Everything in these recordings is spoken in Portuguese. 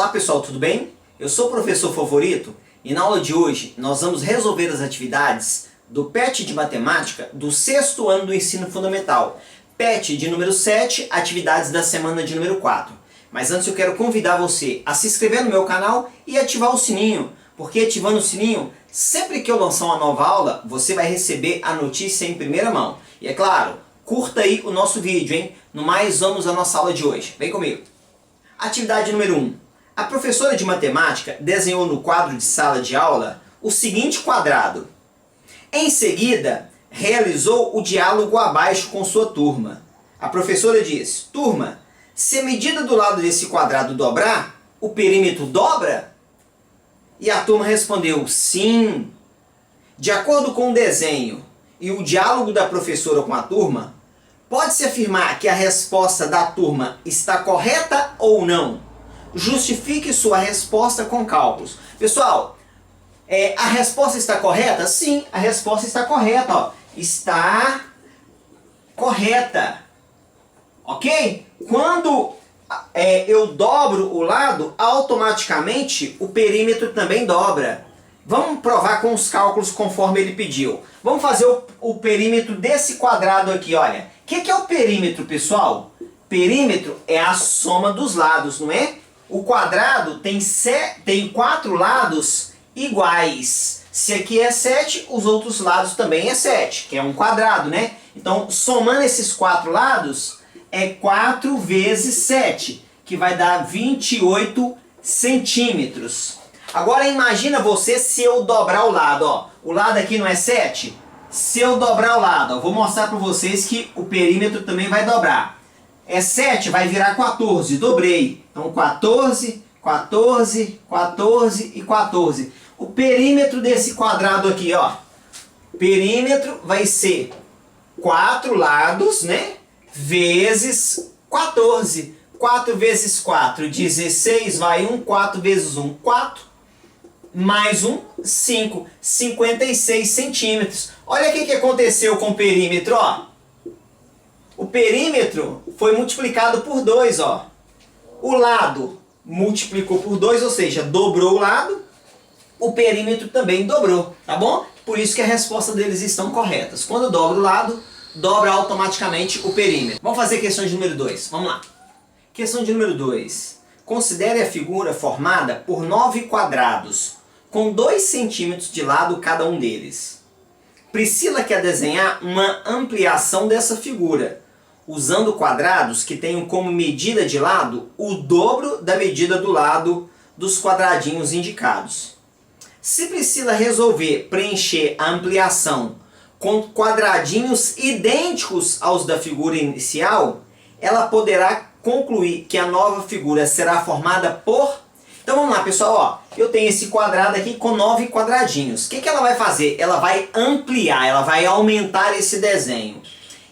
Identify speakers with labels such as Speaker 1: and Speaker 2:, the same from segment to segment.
Speaker 1: Olá pessoal, tudo bem? Eu sou o professor Favorito e na aula de hoje nós vamos resolver as atividades do PET de Matemática do sexto ano do ensino fundamental. PET de número 7, atividades da semana de número 4. Mas antes eu quero convidar você a se inscrever no meu canal e ativar o sininho, porque ativando o sininho, sempre que eu lançar uma nova aula, você vai receber a notícia em primeira mão. E é claro, curta aí o nosso vídeo, hein? No mais, vamos à nossa aula de hoje. Vem comigo! Atividade número 1. A professora de matemática desenhou no quadro de sala de aula o seguinte quadrado. Em seguida, realizou o diálogo abaixo com sua turma. A professora disse: turma, se a medida do lado desse quadrado dobrar, o perímetro dobra? E a turma respondeu: sim. De acordo com o desenho e o diálogo da professora com a turma, pode-se afirmar que a resposta da turma está correta ou não? Justifique sua resposta com cálculos. Pessoal, a resposta está correta? Sim, a resposta está correta. Ó. Está correta. Ok? Quando eu dobro o lado, automaticamente o perímetro também dobra. Vamos provar com os cálculos conforme ele pediu. Vamos fazer o perímetro desse quadrado aqui, olha. O que é o perímetro, pessoal? Perímetro é a soma dos lados, não é? O quadrado tem 4 lados iguais. Se aqui é 7, os outros lados também é 7, que é um quadrado, né? Então, somando esses 4 lados, é 4 vezes 7, que vai dar 28 centímetros. Agora imagina você se eu dobrar o lado, ó. O lado aqui não é 7? Se eu dobrar o lado, ó, vou mostrar para vocês que o perímetro também vai dobrar. É 7, vai virar 14, dobrei. Então 14, 14, 14 e 14. O perímetro desse quadrado aqui, ó. Perímetro vai ser 4 lados, né? Vezes 14. 4 vezes 4, 16, vai 1. 4 vezes 1, 4. Mais 1, 5. 56 centímetros. Olha o que aconteceu com o perímetro, ó. O perímetro foi multiplicado por 2, ó. O lado multiplicou por 2, ou seja, dobrou o lado. O perímetro também dobrou, tá bom? Por isso que a resposta deles estão corretas. Quando dobra o lado, dobra automaticamente o perímetro. Vamos fazer a questão de número 2. Vamos lá. Questão de número 2. Considere a figura formada por 9 quadrados, com 2 centímetros de lado cada um deles. Priscila quer desenhar uma ampliação dessa figura, usando quadrados que tenham como medida de lado o dobro da medida do lado dos quadradinhos indicados. Se Priscila resolver preencher a ampliação com quadradinhos idênticos aos da figura inicial, ela poderá concluir que a nova figura será formada por... Então vamos lá, pessoal, ó. Eu tenho esse quadrado aqui com 9 quadradinhos. O que ela vai fazer? Ela vai ampliar, ela vai aumentar esse desenho.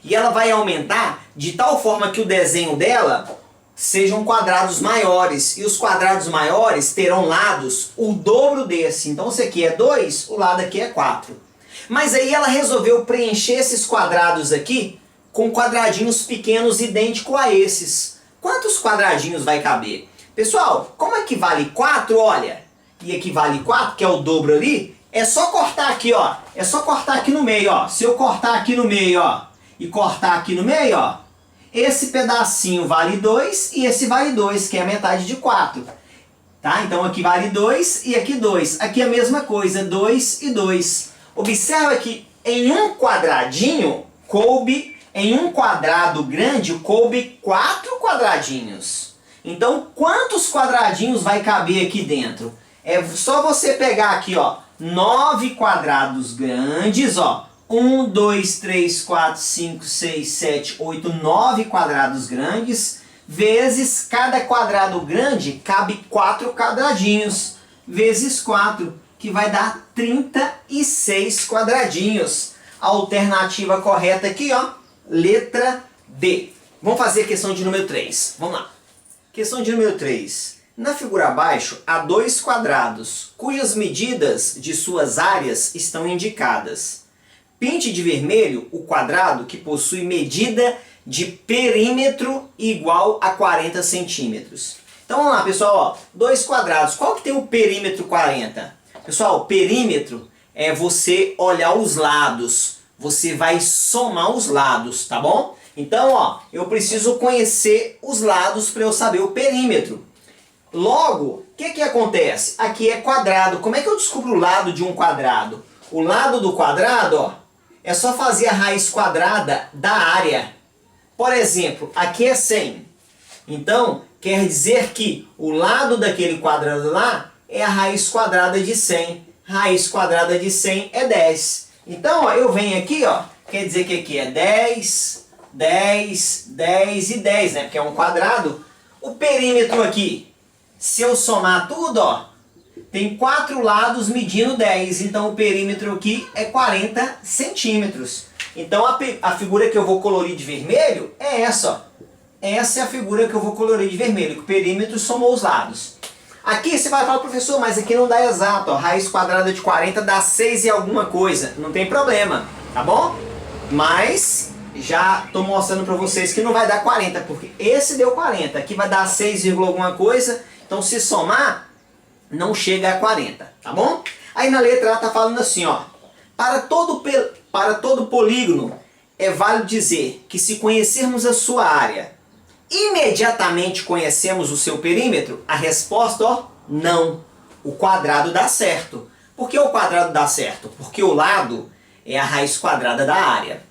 Speaker 1: E ela vai aumentar de tal forma que o desenho dela sejam quadrados maiores. E os quadrados maiores terão lados o dobro desse. Então esse aqui é 2, o lado aqui é 4. Mas aí ela resolveu preencher esses quadrados aqui com quadradinhos pequenos idênticos a esses. Quantos quadradinhos vai caber? Pessoal, como equivale 4, olha, e equivale 4, que é o dobro ali, é só cortar aqui, ó. É só cortar aqui no meio, ó. Se eu cortar aqui no meio, ó, e cortar aqui no meio, ó, esse pedacinho vale 2 e esse vale 2, que é a metade de 4. Tá? Então aqui vale 2 e aqui 2. Aqui é a mesma coisa, 2 e 2. Observa que em um quadradinho coube, em um quadrado grande, coube 4 quadradinhos. Então, quantos quadradinhos vai caber aqui dentro? É só você pegar aqui, ó, 9 quadrados grandes, ó. 1, 2, 3, 4, 5, 6, 7, 8, 9 quadrados grandes, vezes cada quadrado grande cabe 4 quadradinhos, vezes 4, que vai dar 36 quadradinhos. A alternativa correta aqui, ó, letra B. Vamos fazer a questão de número 3. Vamos lá. Questão de número 3. Na figura abaixo, há 2 quadrados, cujas medidas de suas áreas estão indicadas. Pinte de vermelho o quadrado que possui medida de perímetro igual a 40 centímetros. Então vamos lá, pessoal, ó, 2 quadrados. Qual que tem o perímetro 40? Pessoal, perímetro é você olhar os lados. Você vai somar os lados, tá bom? Então, ó, eu preciso conhecer os lados para eu saber o perímetro. Logo, o que acontece? Aqui é quadrado. Como é que eu descubro o lado de um quadrado? O lado do quadrado, ó, é só fazer a raiz quadrada da área. Por exemplo, aqui é 100. Então, quer dizer que o lado daquele quadrado lá é a raiz quadrada de 100. Raiz quadrada de 100 é 10. Então, ó, eu venho aqui, ó, quer dizer que aqui é 10, 10, 10 e 10, né? Porque é um quadrado. O perímetro aqui, se eu somar tudo, ó, tem 4 lados medindo 10. Então, o perímetro aqui é 40 centímetros. Então, a figura que eu vou colorir de vermelho é essa, ó. Essa é a figura que eu vou colorir de vermelho, que o perímetro somou os lados. Aqui você vai falar, professor, mas aqui não dá exato, ó, raiz quadrada de 40 dá 6 e alguma coisa. Não tem problema, tá bom? Mas já estou mostrando para vocês que não vai dar 40, porque esse deu 40, aqui vai dar 6, alguma coisa, então se somar, não chega a 40, tá bom? Aí na letra A está falando assim, ó, para todo polígono é válido dizer que se conhecermos a sua área, imediatamente conhecemos o seu perímetro? A resposta, ó, não. O quadrado dá certo. Por que o quadrado dá certo? Porque o lado é a raiz quadrada da área.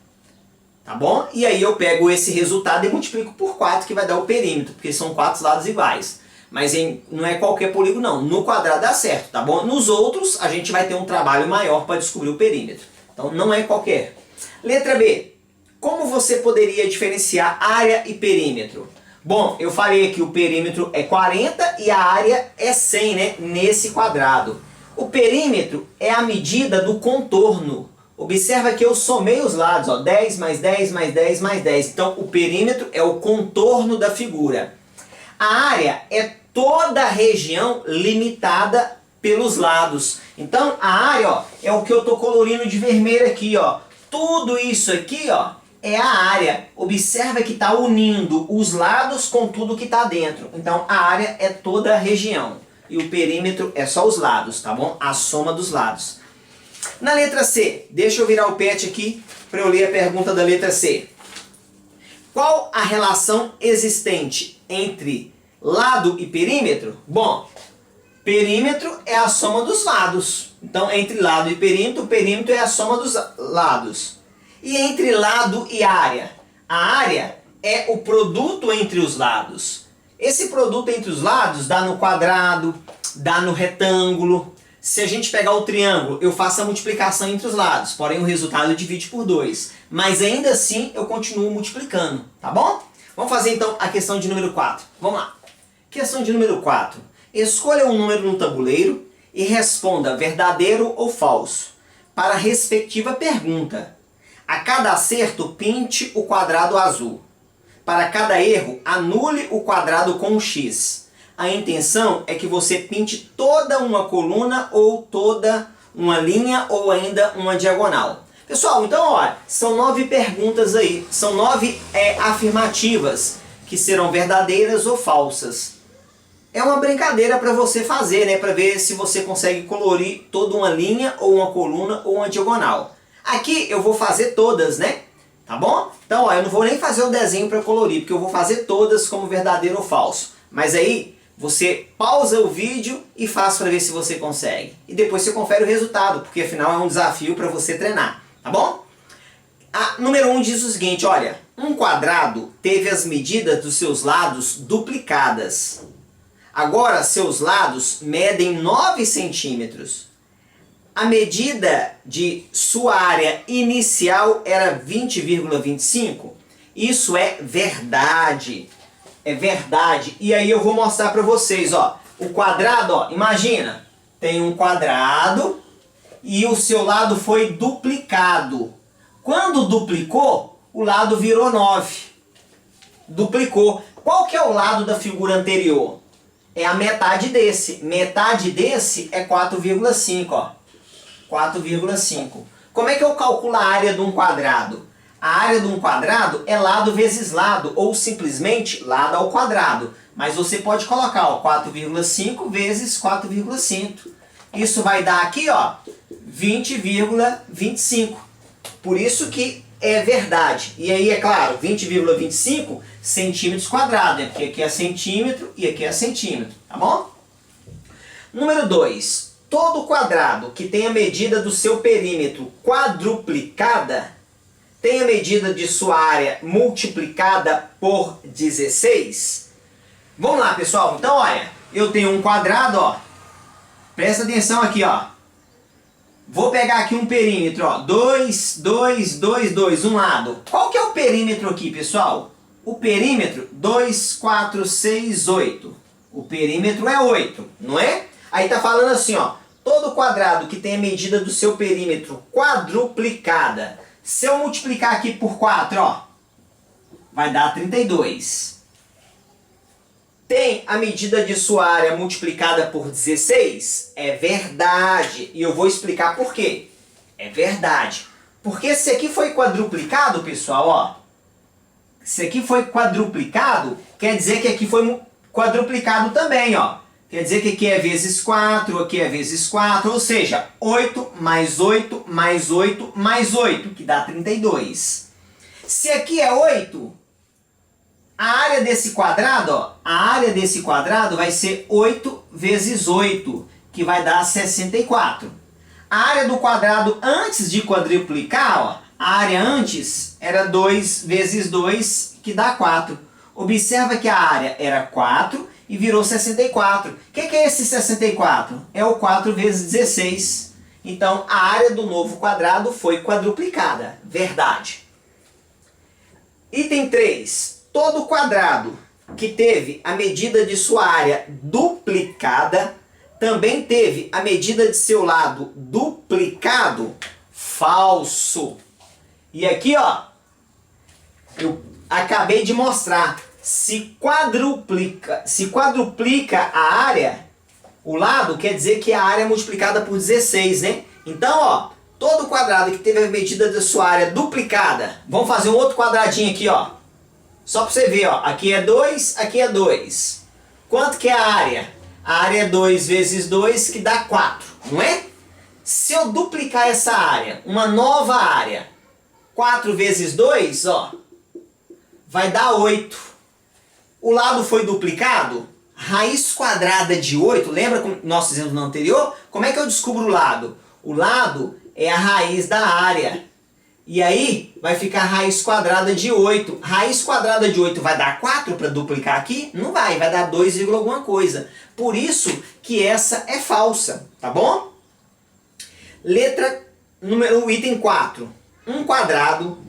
Speaker 1: Tá bom? E aí eu pego esse resultado e multiplico por 4, que vai dar o perímetro, porque são 4 lados iguais. Mas não é qualquer polígono, não. No quadrado dá certo, tá bom? Nos outros, a gente vai ter um trabalho maior para descobrir o perímetro. Então, não é qualquer. Letra B. Como você poderia diferenciar área e perímetro? Bom, eu falei que o perímetro é 40 e a área é 100, né? Nesse quadrado. O perímetro é a medida do contorno. Observa que eu somei os lados, ó, 10 mais 10 mais 10 mais 10. Então, o perímetro é o contorno da figura. A área é toda a região limitada pelos lados. Então, a área, ó, é o que eu estou colorindo de vermelho aqui, ó. Tudo isso aqui, ó, é a área. Observa que está unindo os lados com tudo que está dentro. Então, a área é toda a região. E o perímetro é só os lados, tá bom? A soma dos lados. Na letra C, deixa eu virar o pet aqui para eu ler a pergunta da letra C. Qual a relação existente entre lado e perímetro? Bom, perímetro é a soma dos lados. Então, entre lado e perímetro, o perímetro é a soma dos lados. E entre lado e área? A área é o produto entre os lados. Esse produto entre os lados dá no quadrado, dá no retângulo. Se a gente pegar o triângulo, eu faço a multiplicação entre os lados, porém o resultado divide por 2. Mas ainda assim eu continuo multiplicando, tá bom? Vamos fazer então a questão de número 4. Vamos lá. Questão de número 4. Escolha um número no tabuleiro e responda verdadeiro ou falso para a respectiva pergunta. A cada acerto, pinte o quadrado azul. Para cada erro, anule o quadrado com um X. A intenção é que você pinte toda uma coluna ou toda uma linha ou ainda uma diagonal. Pessoal, então olha, são 9 perguntas aí, são 9 afirmativas que serão verdadeiras ou falsas. É uma brincadeira para você fazer, né, para ver se você consegue colorir toda uma linha ou uma coluna ou uma diagonal. Aqui eu vou fazer todas, né? Tá bom? Então, ó, eu não vou nem fazer o desenho para colorir, porque eu vou fazer todas como verdadeiro ou falso. Mas aí você pausa o vídeo e faz para ver se você consegue. E depois você confere o resultado, porque afinal é um desafio para você treinar, tá bom? A número 1 diz o seguinte, olha, um quadrado teve as medidas dos seus lados duplicadas. Agora seus lados medem 9 centímetros. A medida de sua área inicial era 20,25. Isso é verdade. É verdade. E aí eu vou mostrar para vocês, ó. O quadrado, ó, imagina, tem um quadrado e o seu lado foi duplicado. Quando duplicou, o lado virou 9. Duplicou. Qual que é o lado da figura anterior? É a metade desse. Metade desse é 4,5, ó. 4,5. Como é que eu calculo a área de um quadrado? A área de um quadrado é lado vezes lado, ou simplesmente lado ao quadrado. Mas você pode colocar, ó, 4,5 vezes 4,5. Isso vai dar aqui, ó, 20,25. Por isso que é verdade. E aí, é claro, 20,25 centímetros quadrados, né? Porque aqui é centímetro e aqui é centímetro, tá bom? Número 2. Todo quadrado que tem a medida do seu perímetro quadruplicada tem a medida de sua área multiplicada por 16. Vamos lá, pessoal. Então, olha, eu tenho um quadrado, ó. Presta atenção aqui, ó. Vou pegar aqui um perímetro, ó. 2, 2, 2, 2, um lado. Qual que é o perímetro aqui, pessoal? O perímetro, 2, 4, 6, 8. O perímetro é 8, não é? Aí tá falando assim, ó. Todo quadrado que tem a medida do seu perímetro quadruplicada. Se eu multiplicar aqui por 4, ó, vai dar 32. Tem a medida de sua área multiplicada por 16? É verdade. E eu vou explicar por quê. É verdade. Porque se aqui foi quadruplicado, pessoal, ó. Se aqui foi quadruplicado, quer dizer que aqui foi quadruplicado também, ó. Quer dizer que aqui é vezes 4, aqui é vezes 4, ou seja, 8 mais 8 mais 8 mais 8, que dá 32. Se aqui é 8, a área desse quadrado, ó, a área desse quadrado vai ser 8 vezes 8, que vai dar 64. A área do quadrado antes de quadruplicar, ó, a área antes era 2 vezes 2, que dá 4. Observa que a área era 4 e virou 64. O que é esse 64? É o 4 vezes 16. Então, a área do novo quadrado foi quadruplicada. Verdade. Item 3. Todo quadrado que teve a medida de sua área duplicada também teve a medida de seu lado duplicado. Falso. E aqui, ó, eu acabei de mostrar. Se quadruplica a área, o lado quer dizer que a área é multiplicada por 16, né? Então, ó, todo quadrado que teve a medida da sua área duplicada, vamos fazer um outro quadradinho aqui, ó. Só para você ver, ó, aqui é 2, aqui é 2. Quanto que é a área? A área é 2 vezes 2, que dá 4, não é? Se eu duplicar essa área, uma nova área, 4 vezes 2, ó, vai dar 8. O lado foi duplicado, raiz quadrada de 8, lembra como nós fizemos no anterior? Como é que eu descubro o lado? O lado é a raiz da área. E aí vai ficar raiz quadrada de 8. Raiz quadrada de 8 vai dar 4 para duplicar aqui? Não vai, vai dar 2, alguma coisa. Por isso que essa é falsa, tá bom? Item 4. Um quadrado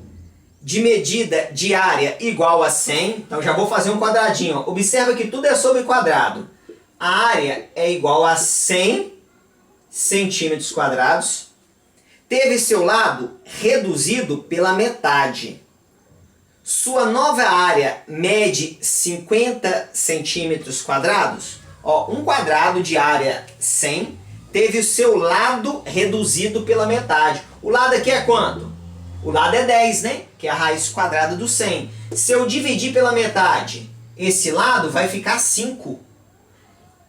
Speaker 1: de medida de área igual a 100. Então já vou fazer um quadradinho. Ó. Observa que tudo é sobre quadrado. A área é igual a 100 centímetros quadrados. Teve seu lado reduzido pela metade. Sua nova área mede 50 centímetros quadrados. Ó, um quadrado de área 100 teve o seu lado reduzido pela metade. O lado aqui é quanto? O lado é 10, né? Que é a raiz quadrada do 100. Se eu dividir pela metade, esse lado vai ficar 5.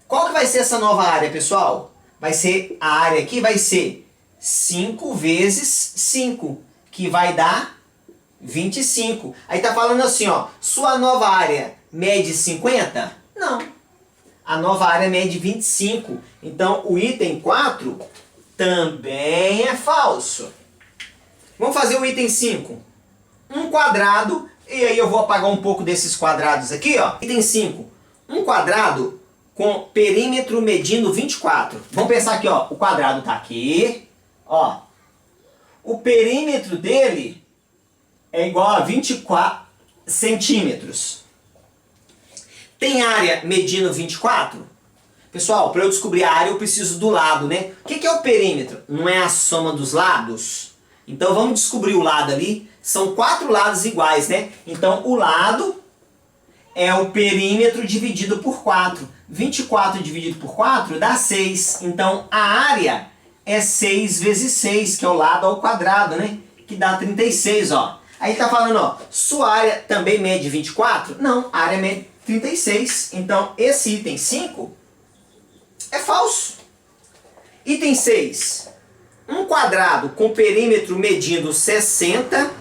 Speaker 1: Qual que vai ser essa nova área, pessoal? Vai ser, a área aqui vai ser 5 vezes 5, que vai dar 25. Aí tá falando assim, ó, sua nova área mede 50? Não. A nova área mede 25. Então, o item 4 também é falso. Vamos fazer o item 5. Um quadrado, e aí eu vou apagar um pouco desses quadrados aqui, ó. Item 5. Um quadrado com perímetro medindo 24. Vamos pensar aqui, ó. O quadrado tá aqui, ó. O perímetro dele é igual a 24 centímetros. Tem área medindo 24? Pessoal, para eu descobrir a área eu preciso do lado, né? O que é o perímetro? Não é a soma dos lados? Então vamos descobrir o lado ali. São 4 lados iguais, né? Então o lado é o perímetro dividido por 4. 24 dividido por 4 dá 6. Então a área é 6 vezes 6, que é o lado ao quadrado, né? Que dá 36, ó. Aí tá falando, ó, sua área também mede 24? Não, a área mede 36. Então, esse item 5 é falso. Item 6. Um quadrado com perímetro medindo 60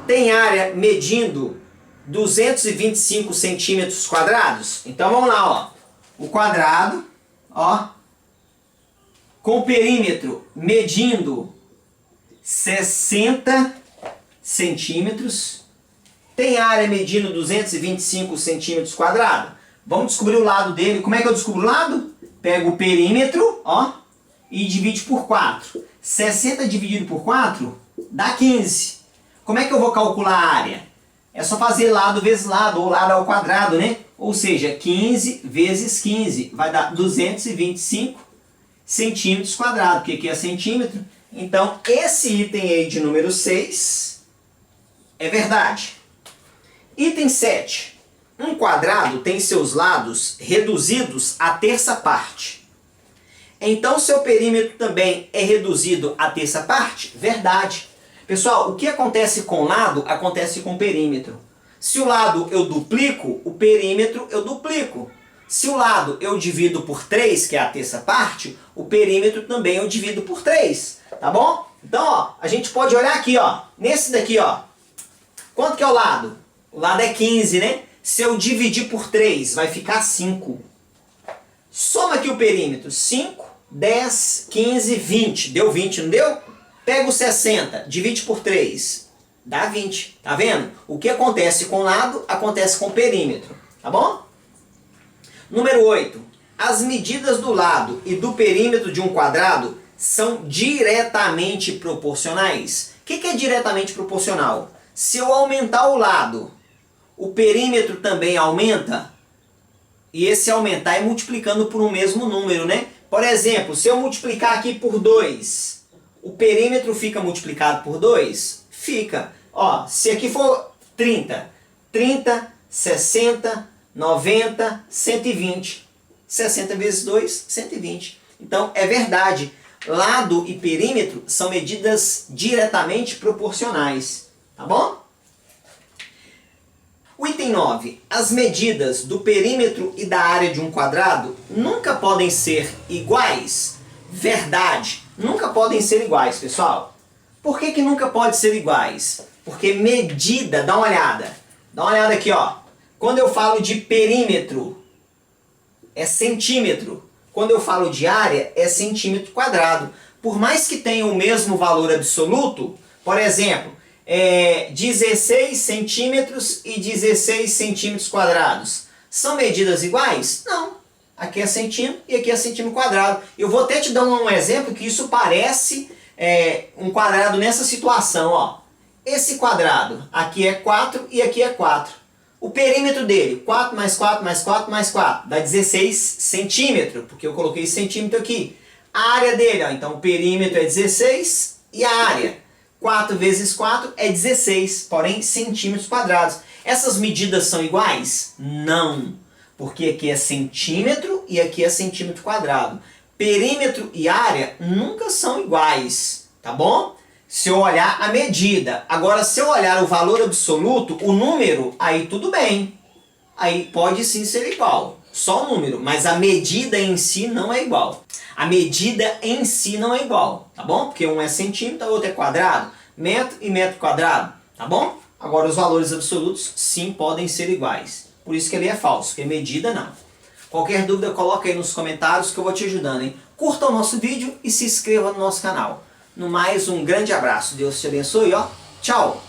Speaker 1: tem área medindo 225 centímetros quadrados? Então, vamos lá, ó. O quadrado, ó, com perímetro medindo 60 centímetros, tem área medindo 225 centímetros quadrados. Vamos descobrir o lado dele. Como é que eu descubro o lado? Pego o perímetro, ó, e divide por 4. 60 dividido por 4 dá 15. Como é que eu vou calcular a área? É só fazer lado vezes lado, ou lado ao quadrado, né? Ou seja, 15 vezes 15 vai dar 225 centímetros quadrados, porque aqui é centímetro. Então, esse item aí de número 6 é verdade. Item 7. Um quadrado tem seus lados reduzidos à terça parte. Então, seu perímetro também é reduzido à terça parte? Verdade. Pessoal, o que acontece com lado, acontece com perímetro. Se o lado eu duplico, o perímetro eu duplico. Se o lado eu divido por 3, que é a terça parte, o perímetro também eu divido por 3. Tá bom? Então, ó, a gente pode olhar aqui, ó. Nesse daqui, ó. Quanto que é o lado? O lado é 15, né? Se eu dividir por 3, vai ficar 5. Soma aqui o perímetro. 5, 10, 15, 20. Deu 20, não deu? Pega o 60, divide por 3. Dá 20. Tá vendo? O que acontece com o lado, acontece com o perímetro. Tá bom? Número 8. As medidas do lado e do perímetro de um quadrado são diretamente proporcionais. O que é diretamente proporcional? Se eu aumentar o lado, o perímetro também aumenta? E esse aumentar é multiplicando por um mesmo número, né? Por exemplo, se eu multiplicar aqui por 2, o perímetro fica multiplicado por 2? Fica. Ó, se aqui for 30, 30, 60, 90, 120. 60 vezes 2, 120. Então, é verdade. Lado e perímetro são medidas diretamente proporcionais. Tá bom? O item 9. As medidas do perímetro e da área de um quadrado nunca podem ser iguais? Verdade. Nunca podem ser iguais, pessoal. Por que nunca pode ser iguais? Porque medida, dá uma olhada. Dá uma olhada aqui, ó. Quando eu falo de perímetro, é centímetro. Quando eu falo de área, é centímetro quadrado. Por mais que tenha o mesmo valor absoluto, por exemplo, 16 centímetros e 16 centímetros quadrados. São medidas iguais? Não. Aqui é centímetro e aqui é centímetro quadrado. Eu vou até te dar um exemplo que isso parece um quadrado nessa situação. Ó. Esse quadrado, aqui é 4 e aqui é 4. O perímetro dele, 4 mais 4 mais 4 mais 4, dá 16 centímetros, porque eu coloquei centímetro aqui. A área dele, ó, então o perímetro é 16 e a área, 4 vezes 4 é 16, porém centímetros quadrados. Essas medidas são iguais? Não, porque aqui é centímetro e aqui é centímetro quadrado. Perímetro e área nunca são iguais, tá bom? Se eu olhar a medida. Agora, se eu olhar o valor absoluto, o número, aí tudo bem. Aí pode sim ser igual. Só o número, mas a medida em si não é igual. A medida em si não é igual, tá bom? Porque um é centímetro, o outro é quadrado, metro e metro quadrado, tá bom? Agora, os valores absolutos sim podem ser iguais. Por isso que ele é falso, porque medida não. Qualquer dúvida, coloca aí nos comentários que eu vou te ajudando, hein? Curta o nosso vídeo e se inscreva no nosso canal. No mais, um grande abraço. Deus te abençoe, ó. Tchau!